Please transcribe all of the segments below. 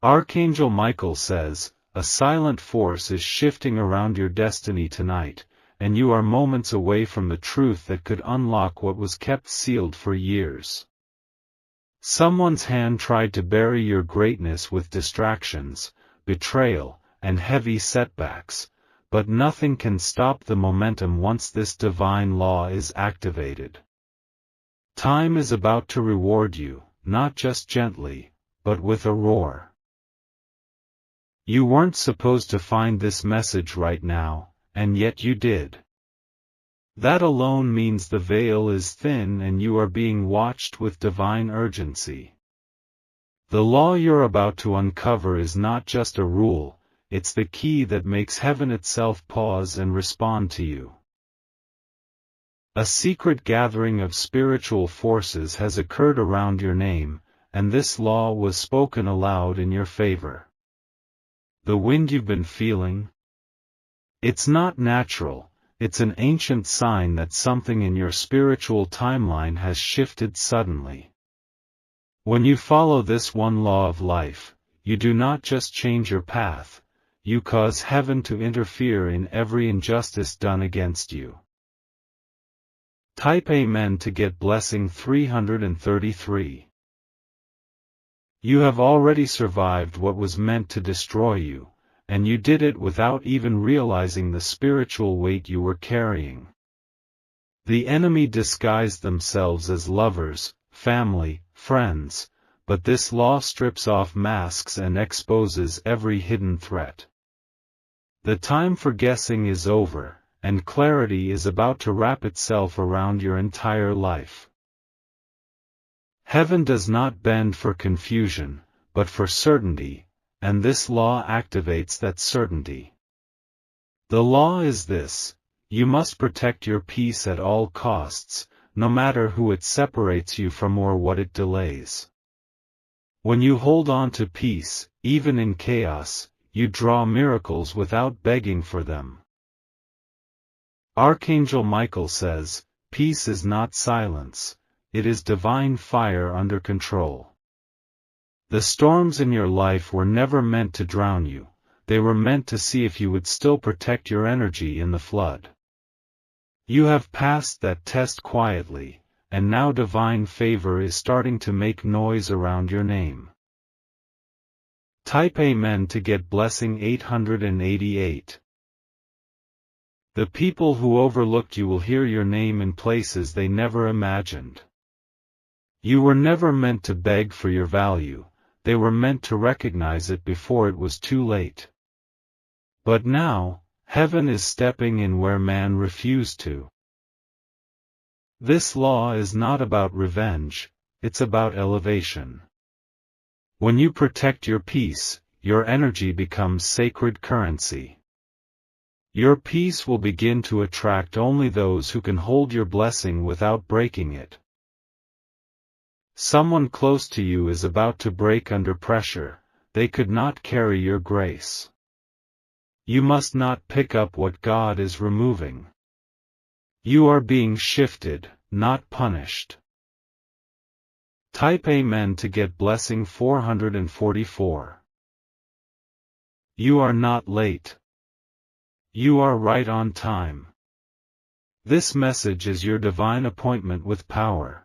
Archangel Michael says, a silent force is shifting around your destiny tonight, and you are moments away from the truth that could unlock what was kept sealed for years. Someone's hand tried to bury your greatness with distractions, betrayal, and heavy setbacks, but nothing can stop the momentum once this divine law is activated. Time is about to reward you, not just gently, but with a roar. You weren't supposed to find this message right now, and yet you did. That alone means the veil is thin and you are being watched with divine urgency. The law you're about to uncover is not just a rule, it's the key that makes heaven itself pause and respond to you. A secret gathering of spiritual forces has occurred around your name, and this law was spoken aloud in your favor. The wind you've been feeling? It's not natural, it's an ancient sign that something in your spiritual timeline has shifted suddenly. When you follow this one law of life, you do not just change your path, you cause heaven to interfere in every injustice done against you. Type Amen to get blessing 333. You have already survived what was meant to destroy you, and you did it without even realizing the spiritual weight you were carrying. The enemy disguised themselves as lovers, family, friends, but this law strips off masks and exposes every hidden threat. The time for guessing is over, and clarity is about to wrap itself around your entire life. Heaven does not bend for confusion, but for certainty, and this law activates that certainty. The law is this: you must protect your peace at all costs, no matter who it separates you from or what it delays. When you hold on to peace, even in chaos, you draw miracles without begging for them. Archangel Michael says, peace is not silence, it is divine fire under control. The storms in your life were never meant to drown you, they were meant to see if you would still protect your energy in the flood. You have passed that test quietly, and now divine favor is starting to make noise around your name. Type Amen to get blessing 888. The people who overlooked you will hear your name in places they never imagined. You were never meant to beg for your value, they were meant to recognize it before it was too late. But now, heaven is stepping in where man refused to. This law is not about revenge, it's about elevation. When you protect your peace, your energy becomes sacred currency. Your peace will begin to attract only those who can hold your blessing without breaking it. Someone close to you is about to break under pressure, they could not carry your grace. You must not pick up what God is removing. You are being shifted, not punished. Type Amen to get blessing 444. You are not late. You are right on time. This message is your divine appointment with power.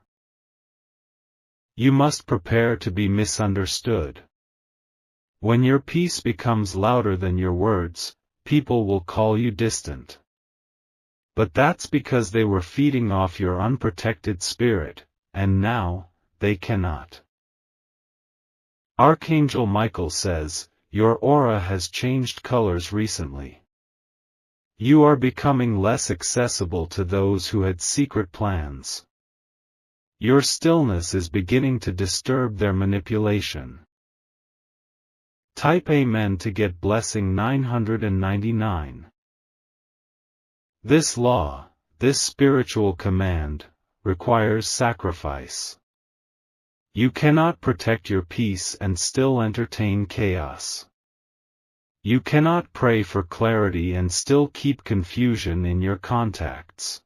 You must prepare to be misunderstood. When your peace becomes louder than your words, people will call you distant. But that's because they were feeding off your unprotected spirit, and now, they cannot. Archangel Michael says, your aura has changed colors recently. You are becoming less accessible to those who had secret plans. Your stillness is beginning to disturb their manipulation. Type Amen to get blessing 999. This law, this spiritual command, requires sacrifice. You cannot protect your peace and still entertain chaos. You cannot pray for clarity and still keep confusion in your contacts.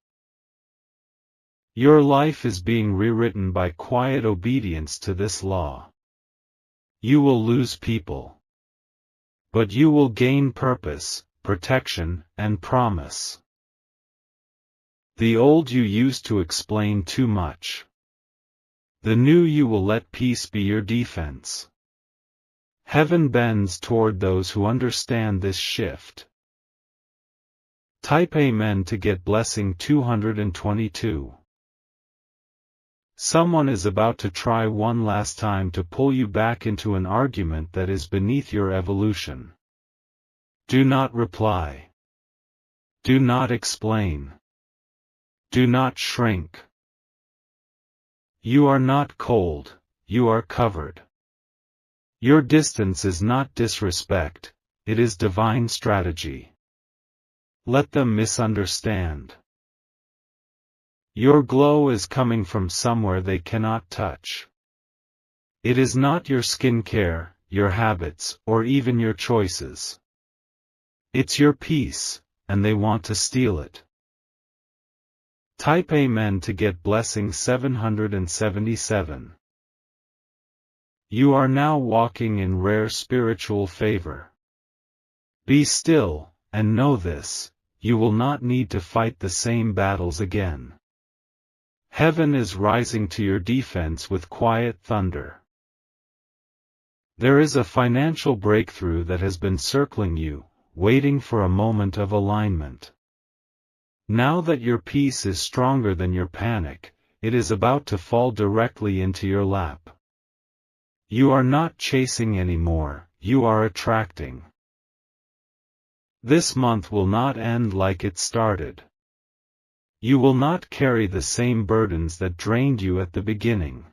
Your life is being rewritten by quiet obedience to this law. You will lose people. But you will gain purpose, protection, and promise. The old you used to explain too much. The new you will let peace be your defense. Heaven bends toward those who understand this shift. Type Amen to get blessing 222. Someone is about to try one last time to pull you back into an argument that is beneath your evolution. Do not reply. Do not explain. Do not shrink. You are not cold, you are covered. Your distance is not disrespect, it is divine strategy. Let them misunderstand. Your glow is coming from somewhere they cannot touch. It is not your skincare, your habits, or even your choices. It's your peace, and they want to steal it. Type Amen to get blessing 777. You are now walking in rare spiritual favor. Be still, and know this, you will not need to fight the same battles again. Heaven is rising to your defense with quiet thunder. There is a financial breakthrough that has been circling you, waiting for a moment of alignment. Now that your peace is stronger than your panic, it is about to fall directly into your lap. You are not chasing anymore, you are attracting. This month will not end like it started. You will not carry the same burdens that drained you at the beginning.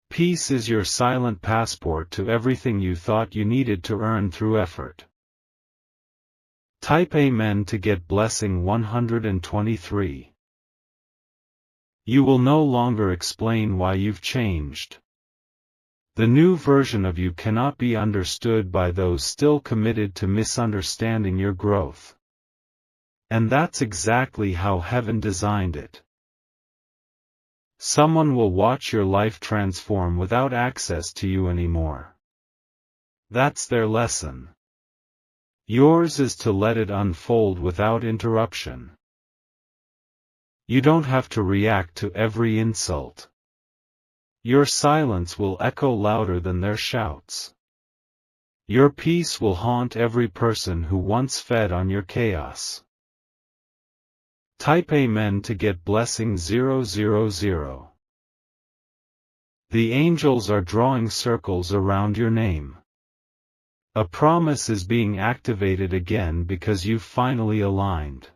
Peace is your silent passport to everything you thought you needed to earn through effort. Type Amen to get blessing 123. You will no longer explain why you've changed. The new version of you cannot be understood by those still committed to misunderstanding your growth. And that's exactly how heaven designed it. Someone will watch your life transform without access to you anymore. That's their lesson. Yours is to let it unfold without interruption. You don't have to react to every insult. Your silence will echo louder than their shouts. Your peace will haunt every person who once fed on your chaos. Type Amen to get blessing 000. The angels are drawing circles around your name. A promise is being activated again because you've finally aligned.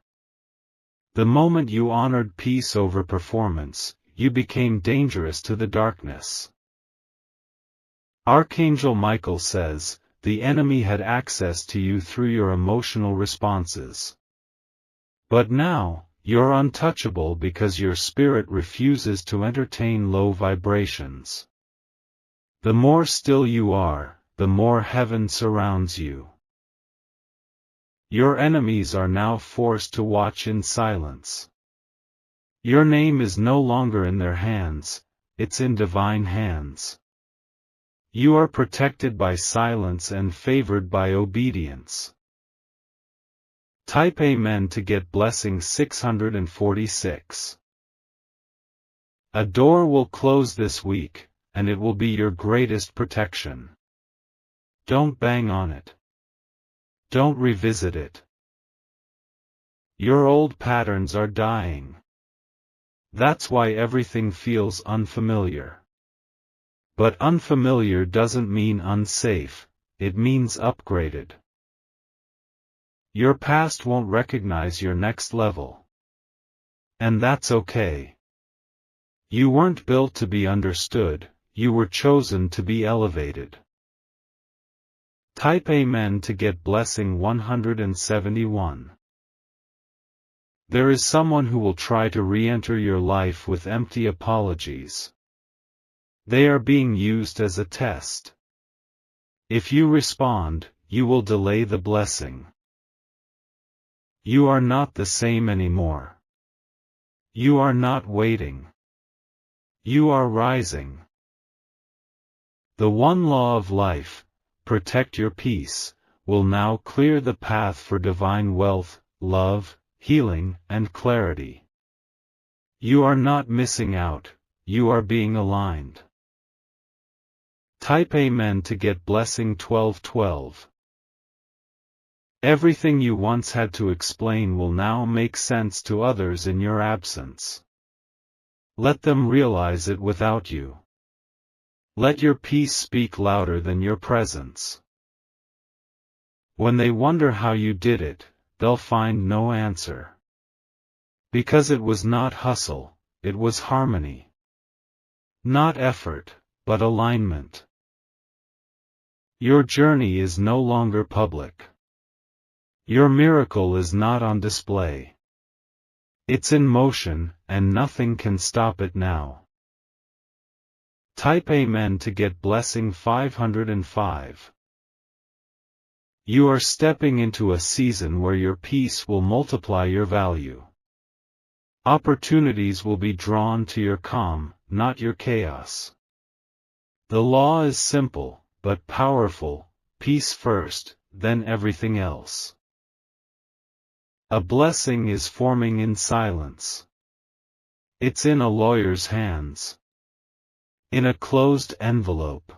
The moment you honored peace over performance, you became dangerous to the darkness. Archangel Michael says, the enemy had access to you through your emotional responses. But now, you're untouchable because your spirit refuses to entertain low vibrations. The more still you are, the more heaven surrounds you. Your enemies are now forced to watch in silence. Your name is no longer in their hands, it's in divine hands. You are protected by silence and favored by obedience. Type Amen to get blessing 646. A door will close this week, and it will be your greatest protection. Don't bang on it. Don't revisit it. Your old patterns are dying. That's why everything feels unfamiliar. But unfamiliar doesn't mean unsafe, it means upgraded. Your past won't recognize your next level. And that's okay. You weren't built to be understood, you were chosen to be elevated. Type Amen to get blessing 171. There is someone who will try to re-enter your life with empty apologies. They are being used as a test. If you respond, you will delay the blessing. You are not the same anymore. You are not waiting. You are rising. The one law of life, protect your peace, will now clear the path for divine wealth, love, healing, and clarity. You are not missing out, you are being aligned. Type Amen to get blessing 1212. Everything you once had to explain will now make sense to others in your absence. Let them realize it without you. Let your peace speak louder than your presence. When they wonder how you did it, they'll find no answer. Because it was not hustle, it was harmony. Not effort, but alignment. Your journey is no longer public. Your miracle is not on display. It's in motion, and nothing can stop it now. Type Amen to get blessing 505. You are stepping into a season where your peace will multiply your value. Opportunities will be drawn to your calm, not your chaos. The law is simple, but powerful: peace first, then everything else. A blessing is forming in silence. It's in a lawyer's hands. In a closed envelope.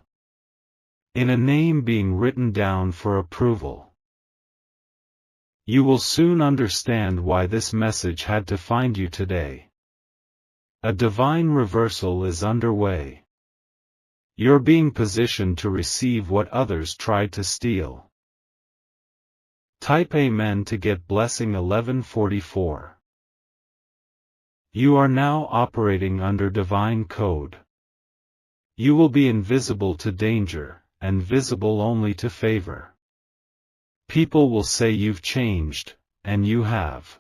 In a name being written down for approval. You will soon understand why this message had to find you today. A divine reversal is underway. You're being positioned to receive what others tried to steal. Type Amen to get blessing 1144. You are now operating under divine code. You will be invisible to danger, and visible only to favor. People will say you've changed, and you have.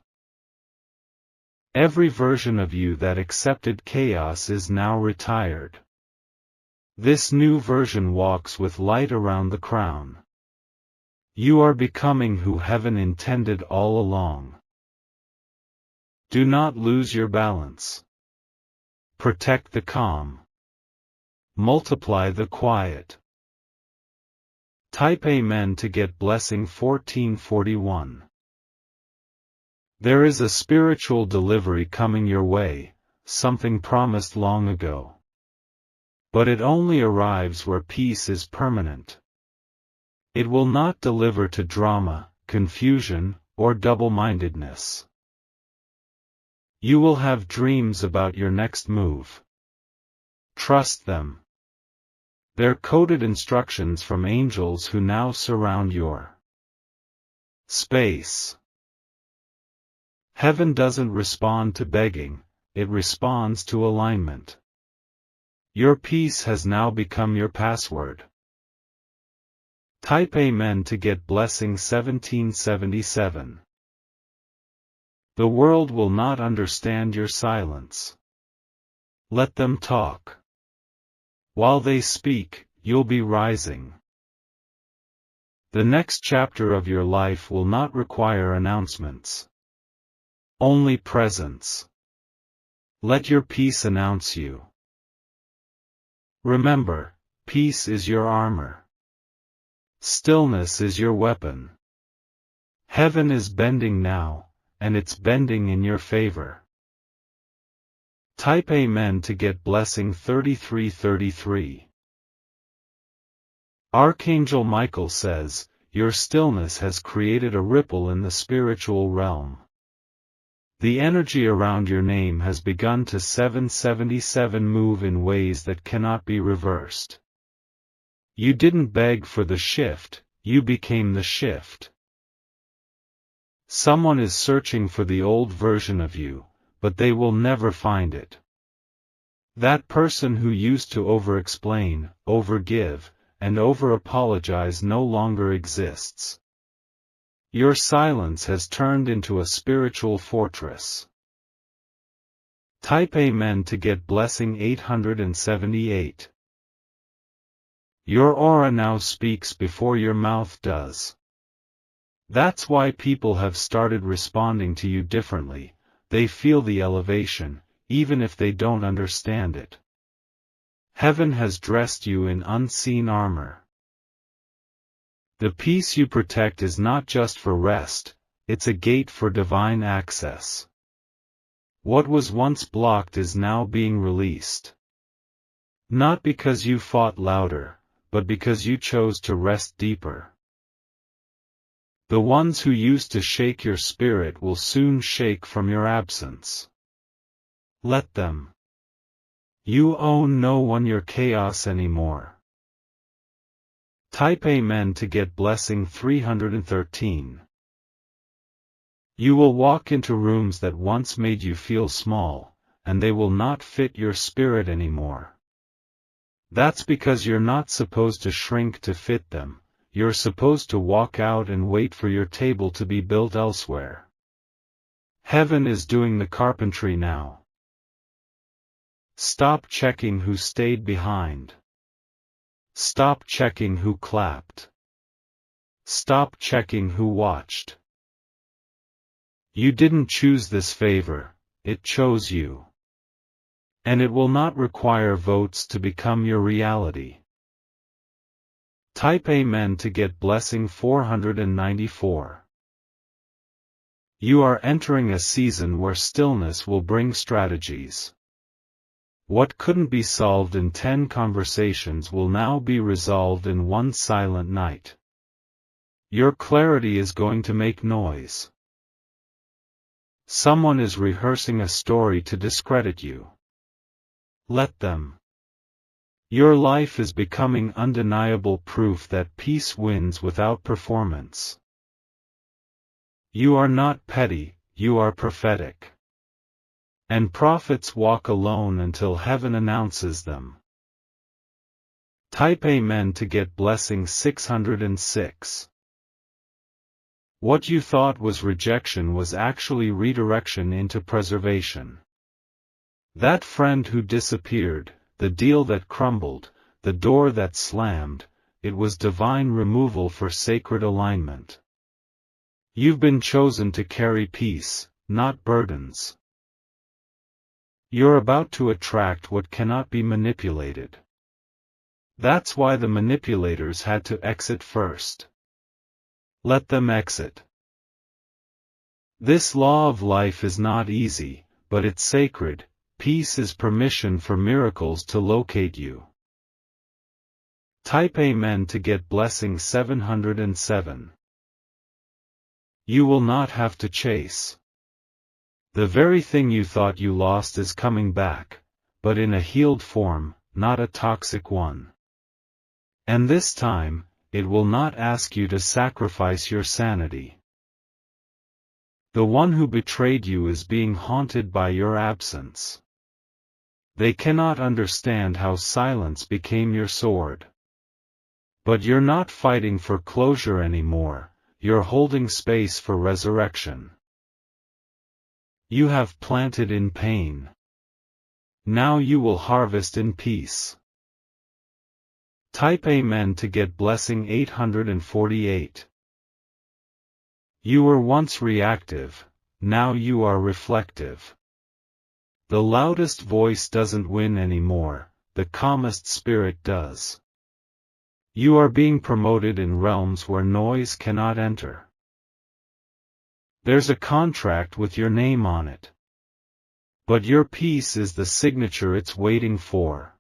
Every version of you that accepted chaos is now retired. This new version walks with light around the crown. You are becoming who heaven intended all along. Do not lose your balance. Protect the calm. Multiply the quiet. Type Amen to get blessing 1441. There is a spiritual delivery coming your way, something promised long ago. But it only arrives where peace is permanent. It will not deliver to drama, confusion, or double-mindedness. You will have dreams about your next move. Trust them. They're coded instructions from angels who now surround your space. Heaven doesn't respond to begging, it responds to alignment. Your peace has now become your password. Type Amen to get blessing 1777. The world will not understand your silence. Let them talk. While they speak, you'll be rising. The next chapter of your life will not require announcements. Only presence. Let your peace announce you. Remember, peace is your armor. Stillness is your weapon. Heaven is bending now, and it's bending in your favor. Type Amen to get blessing 3333. Archangel Michael says, your stillness has created a ripple in the spiritual realm. The energy around your name has begun to 777 move in ways that cannot be reversed. You didn't beg for the shift, you became the shift. Someone is searching for the old version of you, but they will never find it. That person who used to over-explain, over-give, and over-apologize no longer exists. Your silence has turned into a spiritual fortress. Type Amen to get blessing 878. Your aura now speaks before your mouth does. That's why people have started responding to you differently. They feel the elevation, even if they don't understand it. Heaven has dressed you in unseen armor. The peace you protect is not just for rest, it's a gate for divine access. What was once blocked is now being released. Not because you fought louder, but because you chose to rest deeper. The ones who used to shake your spirit will soon shake from your absence. Let them. You own no one your chaos anymore. Type Amen to get blessing 313. You will walk into rooms that once made you feel small, and they will not fit your spirit anymore. That's because you're not supposed to shrink to fit them, you're supposed to walk out and wait for your table to be built elsewhere. Heaven is doing the carpentry now. Stop checking who stayed behind. Stop checking who clapped. Stop checking who watched. You didn't choose this favor, it chose you. And it will not require votes to become your reality. Type Amen to get blessing 494. You are entering a season where stillness will bring strategies. What couldn't be solved in 10 conversations will now be resolved in one silent night. Your clarity is going to make noise. Someone is rehearsing a story to discredit you. Let them. Your life is becoming undeniable proof that peace wins without performance. You are not petty, you are prophetic. And prophets walk alone until heaven announces them. Type Amen to get blessing 606. What you thought was rejection was actually redirection into preservation. That friend who disappeared, the deal that crumbled, the door that slammed, it was divine removal for sacred alignment. You've been chosen to carry peace, not burdens. You're about to attract what cannot be manipulated. That's why the manipulators had to exit first. Let them exit. This law of life is not easy, but it's sacred. Peace is permission for miracles to locate you. Type Amen to get blessing 707. You will not have to chase. The very thing you thought you lost is coming back, but in a healed form, not a toxic one. And this time, it will not ask you to sacrifice your sanity. The one who betrayed you is being haunted by your absence. They cannot understand how silence became your sword. But you're not fighting for closure anymore, you're holding space for resurrection. You have planted in pain. Now you will harvest in peace. Type Amen to get blessing 848. You were once reactive, now you are reflective. The loudest voice doesn't win anymore, the calmest spirit does. You are being promoted in realms where noise cannot enter. There's a contract with your name on it. But your peace is the signature it's waiting for.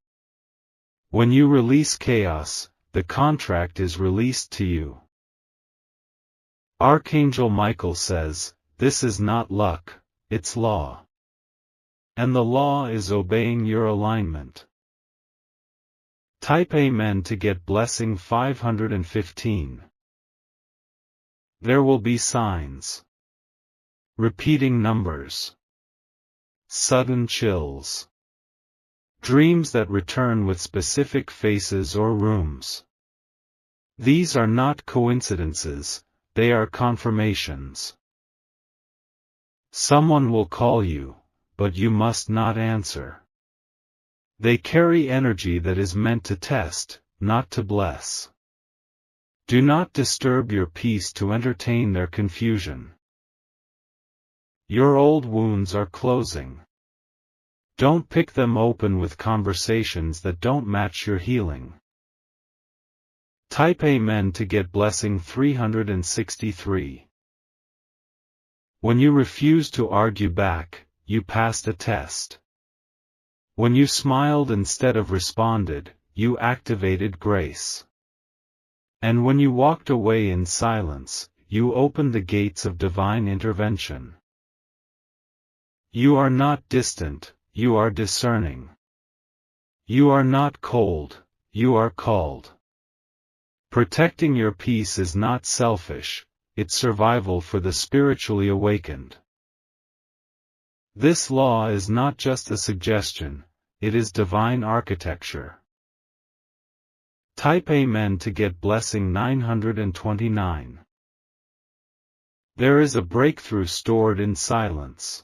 When you release chaos, the contract is released to you. Archangel Michael says, this is not luck, it's law. And the law is obeying your alignment. Type Amen to get blessing 515. There will be signs. Repeating numbers. Sudden chills. Dreams that return with specific faces or rooms. These are not coincidences, they are confirmations. Someone will call you, but you must not answer. They carry energy that is meant to test, not to bless. Do not disturb your peace to entertain their confusion. Your old wounds are closing. Don't pick them open with conversations that don't match your healing. Type Amen to get blessing 363. When you refused to argue back, you passed a test. When you smiled instead of responded, you activated grace. And when you walked away in silence, you opened the gates of divine intervention. You are not distant, you are discerning. You are not cold, you are called. Protecting your peace is not selfish, it's survival for the spiritually awakened. This law is not just a suggestion, it is divine architecture. Type Amen to get blessing 929. There is a breakthrough stored in silence.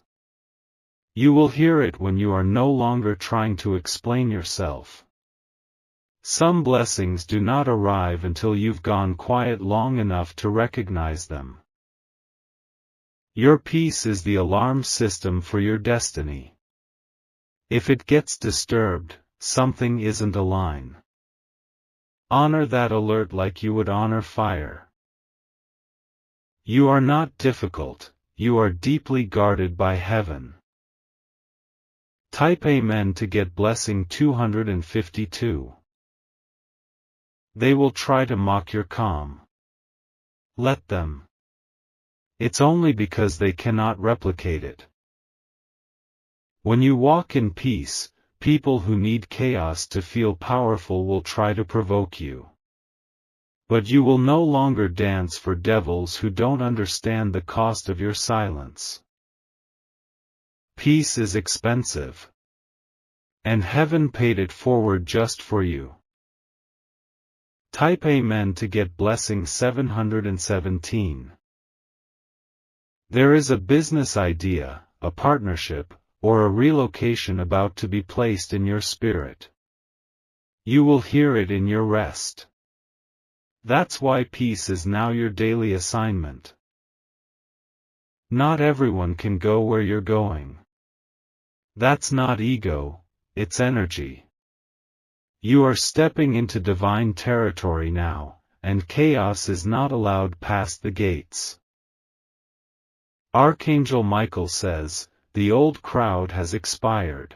You will hear it when you are no longer trying to explain yourself. Some blessings do not arrive until you've gone quiet long enough to recognize them. Your peace is the alarm system for your destiny. If it gets disturbed, something isn't aligned. Honor that alert like you would honor fire. You are not difficult, you are deeply guarded by heaven. Type Amen to get blessing 252. They will try to mock your calm. Let them. It's only because they cannot replicate it. When you walk in peace, people who need chaos to feel powerful will try to provoke you. But you will no longer dance for devils who don't understand the cost of your silence. Peace is expensive. And heaven paid it forward just for you. Type Amen to get blessing 717. There is a business idea, a partnership, or a relocation about to be placed in your spirit. You will hear it in your rest. That's why peace is now your daily assignment. Not everyone can go where you're going. That's not ego, it's energy. You are stepping into divine territory now, and chaos is not allowed past the gates. Archangel Michael says, the old crowd has expired.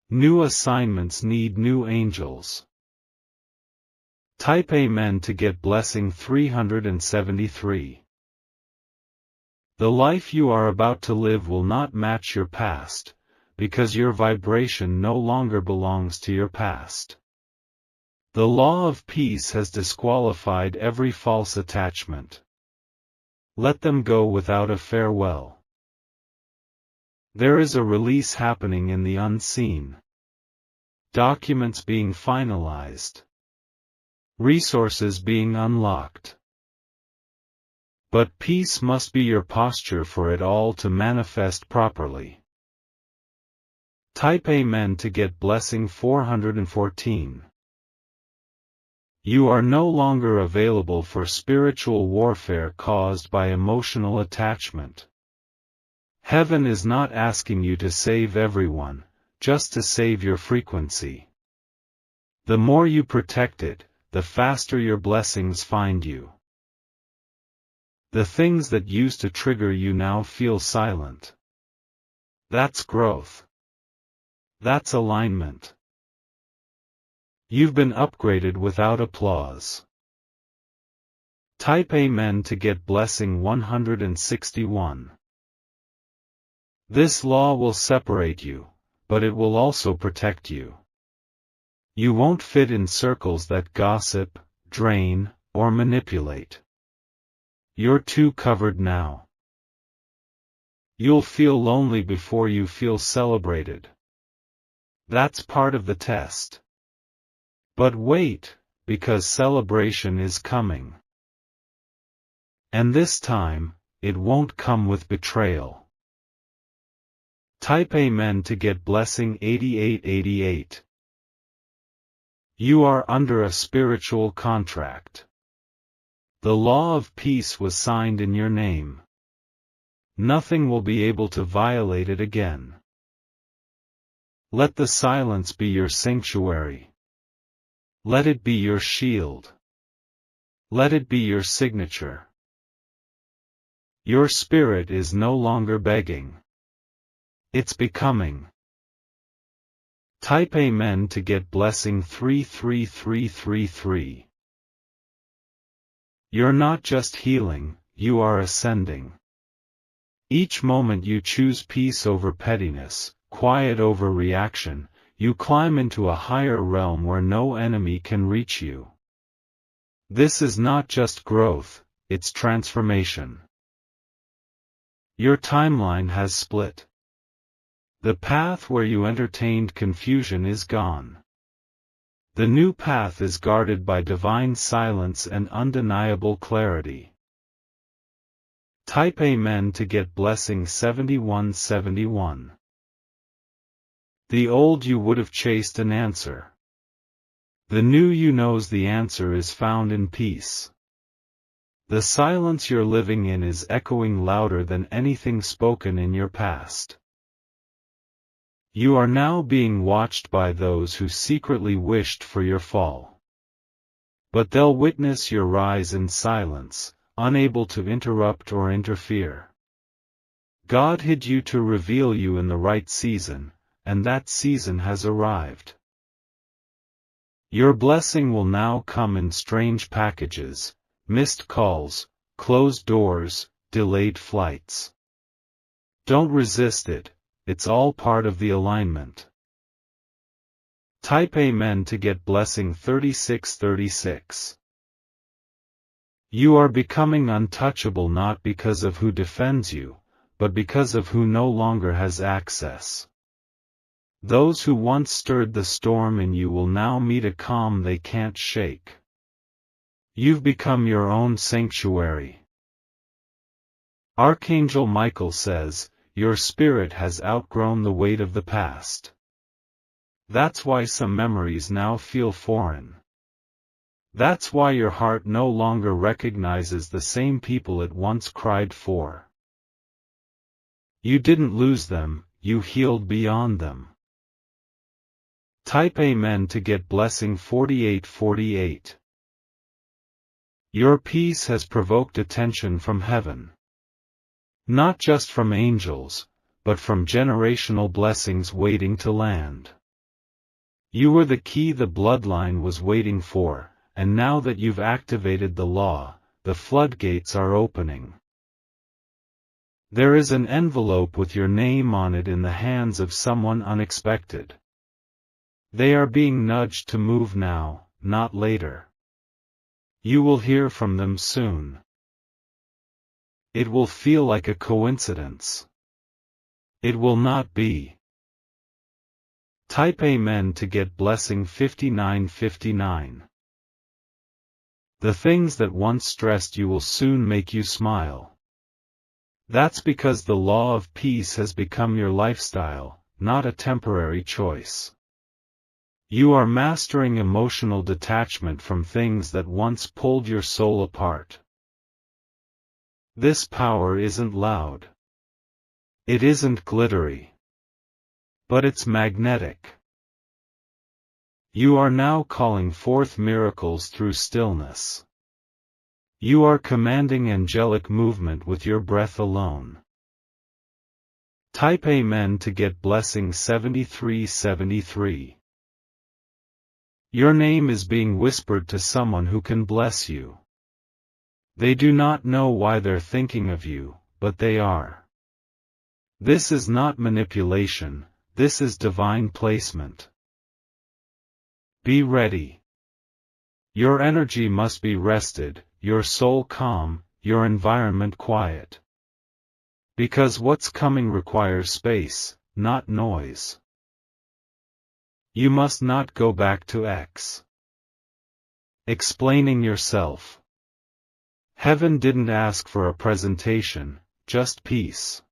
New assignments need new angels. Type Amen to get blessing 373. The life you are about to live will not match your past, because your vibration no longer belongs to your past. The law of peace has disqualified every false attachment. Let them go without a farewell. There is a release happening in the unseen. Documents being finalized. Resources being unlocked. But peace must be your posture for it all to manifest properly. Type Amen to get blessing 414. You are no longer available for spiritual warfare caused by emotional attachment. Heaven is not asking you to save everyone, just to save your frequency. The more you protect it, the faster your blessings find you. The things that used to trigger you now feel silent. That's growth. That's alignment. You've been upgraded without applause. Type Amen to get blessing 161. This law will separate you, but it will also protect you. You won't fit in circles that gossip, drain, or manipulate. You're too covered now. You'll feel lonely before you feel celebrated. That's part of the test. But wait, because celebration is coming. And this time, it won't come with betrayal. Type Amen to get blessing 8888. You are under a spiritual contract. The law of peace was signed in your name. Nothing will be able to violate it again. Let the silence be your sanctuary. Let it be your shield. Let it be your signature. Your spirit is no longer begging. It's becoming. Type Amen to get blessing 33333. You're not just healing, you are ascending. Each moment you choose peace over pettiness, quiet over reaction, you climb into a higher realm where no enemy can reach you. This is not just growth, it's transformation. Your timeline has split. The path where you entertained confusion is gone. The new path is guarded by divine silence and undeniable clarity. Type Amen to get blessing 7171. The old you would have chased an answer. The new you knows the answer is found in peace. The silence you're living in is echoing louder than anything spoken in your past. You are now being watched by those who secretly wished for your fall. But they'll witness your rise in silence, unable to interrupt or interfere. God hid you to reveal you in the right season, and that season has arrived. Your blessing will now come in strange packages, missed calls, closed doors, delayed flights. Don't resist it, it's all part of the alignment. Type Amen to get blessing 3636. You are becoming untouchable not because of who defends you, but because of who no longer has access. Those who once stirred the storm in you will now meet a calm they can't shake. You've become your own sanctuary. Archangel Michael says, your spirit has outgrown the weight of the past. That's why some memories now feel foreign. That's why your heart no longer recognizes the same people it once cried for. You didn't lose them, you healed beyond them. Type Amen to get blessing 4848. Your peace has provoked attention from heaven. Not just from angels, but from generational blessings waiting to land. You were the key the bloodline was waiting for, and now that you've activated the law, the floodgates are opening. There is an envelope with your name on it in the hands of someone unexpected. They are being nudged to move now, not later. You will hear from them soon. It will feel like a coincidence. It will not be. Type Amen to get blessing 5959. The things that once stressed you will soon make you smile. That's because the law of peace has become your lifestyle, not a temporary choice. You are mastering emotional detachment from things that once pulled your soul apart. This power isn't loud. It isn't glittery. But it's magnetic. You are now calling forth miracles through stillness. You are commanding angelic movement with your breath alone. Type Amen to get blessing 7373. Your name is being whispered to someone who can bless you. They do not know why they're thinking of you, but they are. This is not manipulation, this is divine placement. Be ready. Your energy must be rested, your soul calm, your environment quiet. Because what's coming requires space, not noise. You must not go back to explaining yourself. Heaven didn't ask for a presentation, just peace.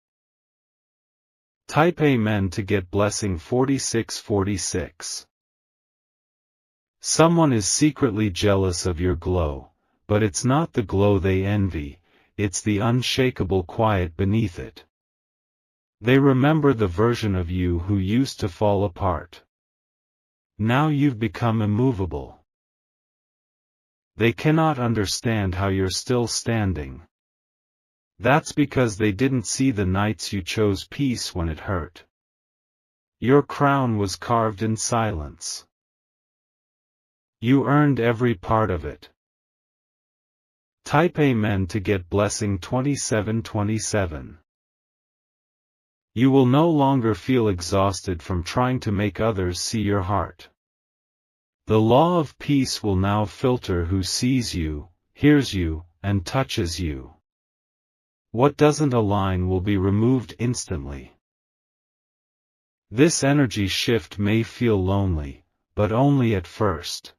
Type Amen to get blessing 4646. Someone is secretly jealous of your glow, but it's not the glow they envy, it's the unshakable quiet beneath it. They remember the version of you who used to fall apart. Now you've become immovable. They cannot understand how you're still standing. That's because they didn't see the nights you chose peace when it hurt. Your crown was carved in silence. You earned every part of it. Type Amen to get blessing 2727. You will no longer feel exhausted from trying to make others see your heart. The law of peace will now filter who sees you, hears you, and touches you. What doesn't align will be removed instantly. This energy shift may feel lonely, but only at first.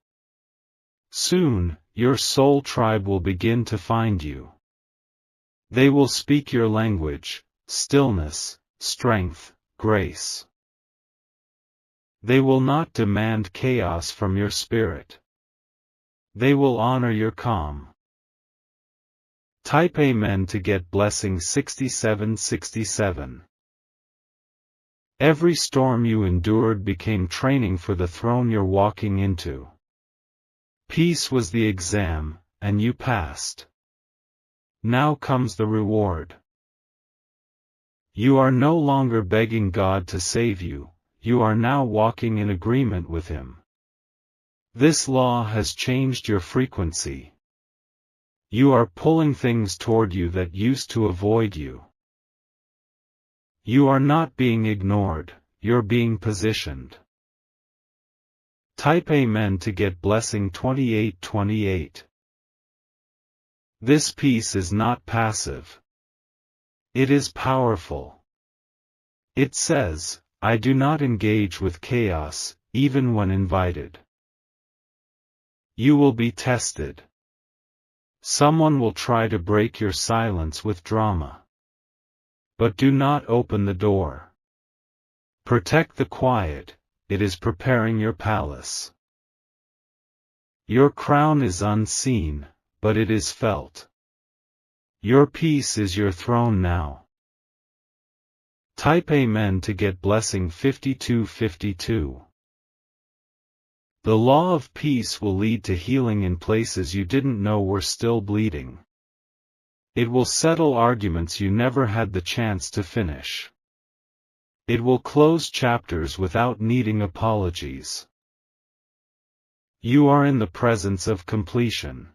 Soon, your soul tribe will begin to find you. They will speak your language: stillness, strength, grace. They will not demand chaos from your spirit. They will honor your calm. Type Amen to get blessing 6767. Every storm you endured became training for the throne you're walking into. Peace was the exam, and you passed. Now comes the reward. You are no longer begging God to save you, you are now walking in agreement with Him. This law has changed your frequency. You are pulling things toward you that used to avoid you. You are not being ignored, you're being positioned. Type Amen to get blessing 2828. This peace is not passive. It is powerful. It says, I do not engage with chaos, even when invited. You will be tested. Someone will try to break your silence with drama. But do not open the door. Protect the quiet, it is preparing your palace. Your crown is unseen, but it is felt. Your peace is your throne now. Type Amen to get blessing 5252. The law of peace will lead to healing in places you didn't know were still bleeding. It will settle arguments you never had the chance to finish. It will close chapters without needing apologies. You are in the presence of completion.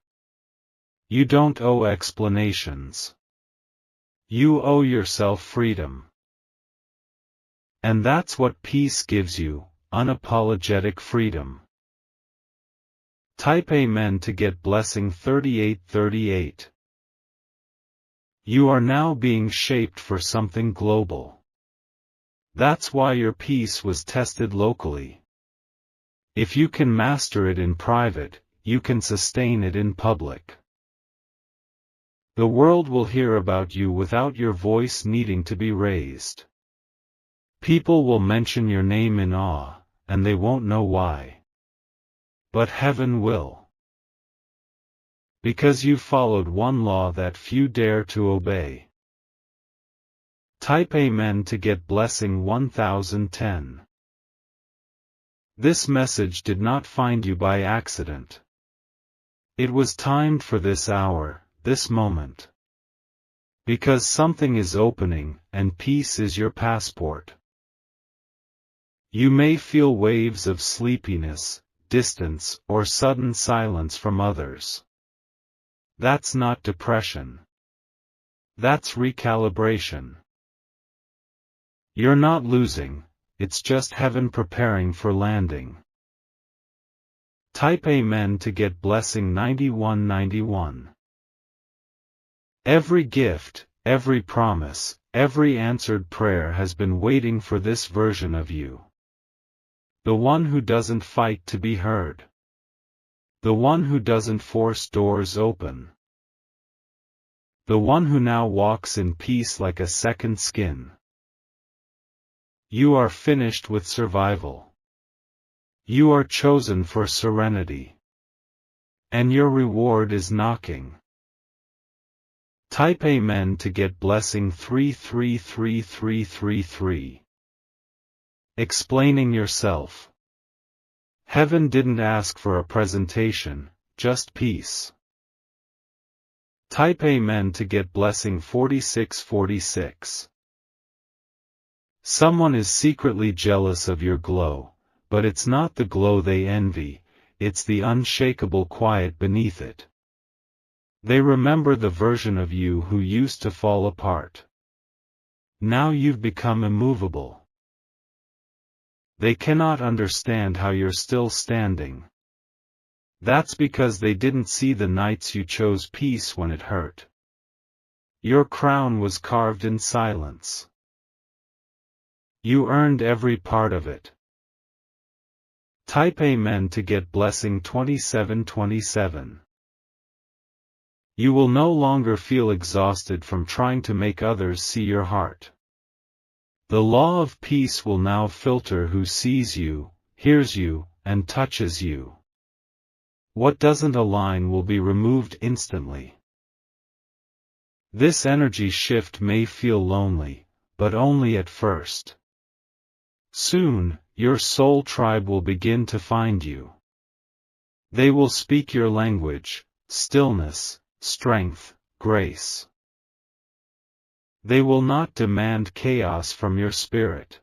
You don't owe explanations. You owe yourself freedom. And that's what peace gives you, unapologetic freedom. Type Amen to get blessing 3838. You are now being shaped for something global. That's why your peace was tested locally. If you can master it in private, you can sustain it in public. The world will hear about you without your voice needing to be raised. People will mention your name in awe, and they won't know why. But heaven will. Because you followed one law that few dare to obey. Type Amen to get blessing 1010. This message did not find you by accident. It was timed for this hour, this moment. Because something is opening, and peace is your passport. You may feel waves of sleepiness, distance, or sudden silence from others. That's not depression. That's recalibration. You're not losing, it's just heaven preparing for landing. Type Amen to get blessing 9191. Every gift, every promise, every answered prayer has been waiting for this version of you. The one who doesn't fight to be heard. The one who doesn't force doors open. The one who now walks in peace like a second skin. You are finished with survival. You are chosen for serenity. And your reward is knocking. Type Amen to get blessing 333333. Explaining yourself. Heaven didn't ask for a presentation, just peace. Type Amen to get blessing 4646. Someone is secretly jealous of your glow, but it's not the glow they envy, it's the unshakable quiet beneath it. They remember the version of you who used to fall apart. Now you've become immovable. They cannot understand how you're still standing. That's because they didn't see the nights you chose peace when it hurt. Your crown was carved in silence. You earned every part of it. Type Amen to get blessing 2727. You will no longer feel exhausted from trying to make others see your heart. The law of peace will now filter who sees you, hears you, and touches you. What doesn't align will be removed instantly. This energy shift may feel lonely, but only at first. Soon, your soul tribe will begin to find you. They will speak your language, stillness, strength, grace. They will not demand chaos from your spirit.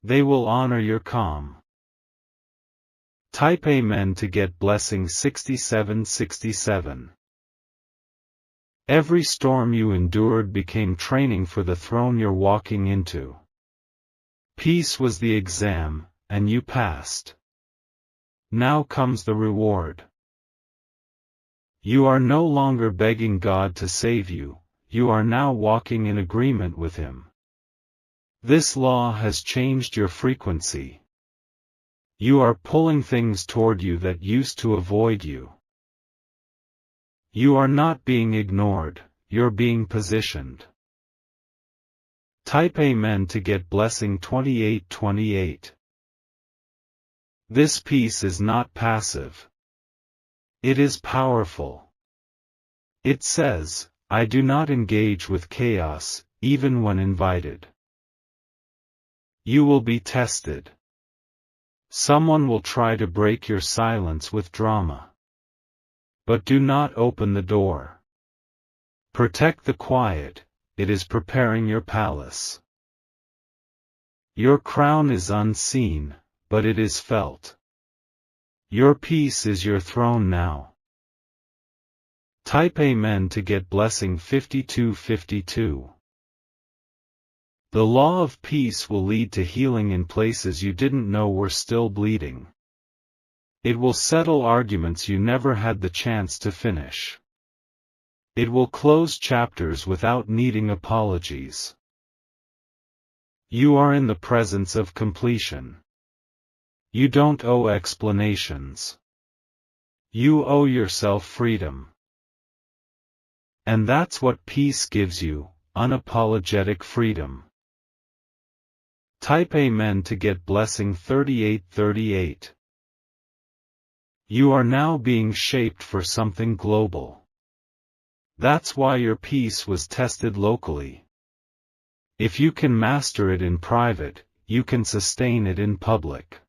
They will honor your calm. Type Amen to get blessing 6767. Every storm you endured became training for the throne you're walking into. Peace was the exam, and you passed. Now comes the reward. You are no longer begging God to save you, you are now walking in agreement with Him. This law has changed your frequency. You are pulling things toward you that used to avoid you. You are not being ignored, you're being positioned. Type Amen to get blessing 2828. This peace is not passive. It is powerful. It says, I do not engage with chaos, even when invited. You will be tested. Someone will try to break your silence with drama. But do not open the door. Protect the quiet, it is preparing your palace. Your crown is unseen, but it is felt. Your peace is your throne now. Type Amen to get blessing 5252. The law of peace will lead to healing in places you didn't know were still bleeding. It will settle arguments you never had the chance to finish. It will close chapters without needing apologies. You are in the presence of completion. You don't owe explanations. You owe yourself freedom. And that's what peace gives you, unapologetic freedom. Type Amen to get blessing 3838. You are now being shaped for something global. That's why your peace was tested locally. If you can master it in private, you can sustain it in public.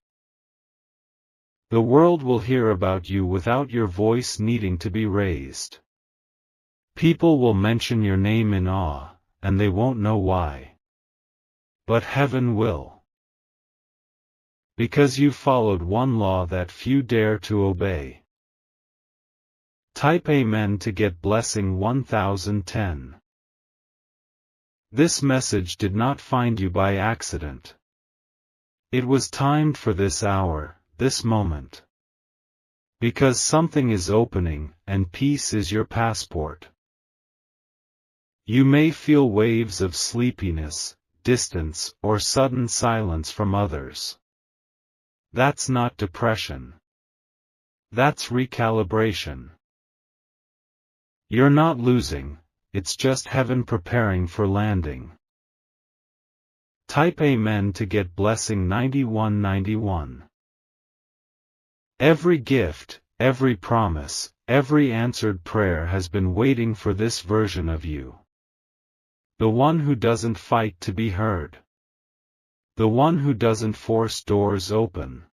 The world will hear about you without your voice needing to be raised. People will mention your name in awe, and they won't know why. But heaven will. Because you followed one law that few dare to obey. Type Amen to get blessing 1010. This message did not find you by accident. It was timed for this hour, this moment. Because something is opening, and peace is your passport. You may feel waves of sleepiness, distance, or sudden silence from others. That's not depression. That's recalibration. You're not losing, it's just heaven preparing for landing. Type Amen to get blessing 9191. Every gift, every promise, Every answered prayer has been waiting for this version of you. The one who doesn't fight to be heard. The one who doesn't force doors open.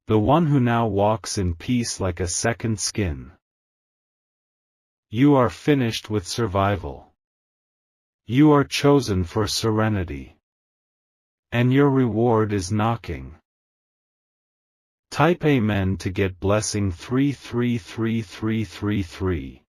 The one who now walks in peace like a second skin. You are finished with survival. You are chosen for serenity. And your reward is knocking. Type Amen to get blessing 333333.